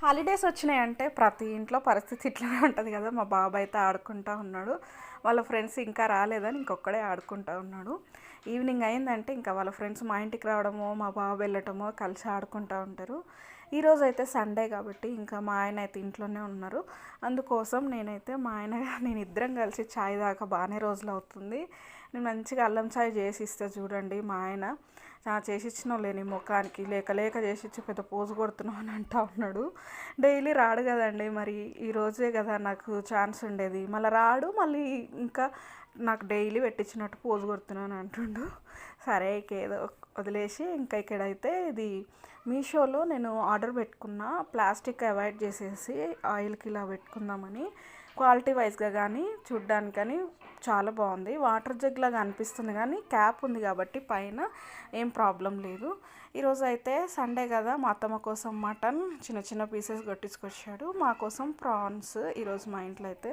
Holidays వచ్చినాయంటే ప్రతి ఇంట్లో పరిస్థితి ఇట్లనే ఉంటుంది కదా. మా బాబు అయితే ఆడుకుంటూ ఉన్నాడు. వాళ్ళ ఫ్రెండ్స్ ఇంకా రాలేదని ఇంకొక్కడే ఆడుకుంటూ ఉన్నాడు. ఈవినింగ్ అయిందంటే ఇంకా వాళ్ళ ఫ్రెండ్స్ మా ఇంటికి రావడమో మా బాబు వెళ్ళటమో కలిసి ఆడుకుంటూ ఉంటారు. ఈరోజు అయితే సండే కాబట్టి ఇంకా మా ఆయన అయితే ఇంట్లోనే ఉన్నారు. అందుకోసం నేనైతే మా ఆయన నేను ఇద్దరం కలిసి చాయ్ దాకా బాగానే రోజులు అవుతుంది. నేను మంచిగా అల్లం చాయ్ చేసి ఇస్తే చూడండి మా ఆయన చేసి ఇచ్చినావు లేని ముఖానికి లేక లేక చేసి ఇచ్చి పెద్ద పోజు కొడుతున్నావు అని అంటా ఉన్నాడు. డైలీ రాడు కదండి, మరి ఈరోజే కదా నాకు ఛాన్స్ ఉండేది, మళ్ళీ రాడు, మళ్ళీ ఇంకా నాకు డైలీ పెట్టించినట్టు పోజు కొడుతున్నాను అంటుండు. సరే ఇక ఏదో వదిలేసి ఇంకా ఇక్కడైతే ఇది మీషోలో నేను ఆర్డర్ పెట్టుకున్న, ప్లాస్టిక్ అవాయిడ్ చేసేసి ఆయిల్కి ఇలా పెట్టుకుందామని. క్వాలిటీ వైజ్గా కానీ చూడ్డానికి కానీ చాలా బాగుంది. వాటర్ జగ్ లాగా అనిపిస్తుంది కానీ క్యాప్ ఉంది కాబట్టి పైన ఏం ప్రాబ్లం లేదు. ఈరోజు అయితే సండే కదా, మా అత్తమ్మ కోసం మటన్ చిన్న చిన్న పీసెస్ కొట్టించుకొచ్చాడు, మా కోసం ప్రాన్స్ ఈరోజు మా ఇంట్లో అయితే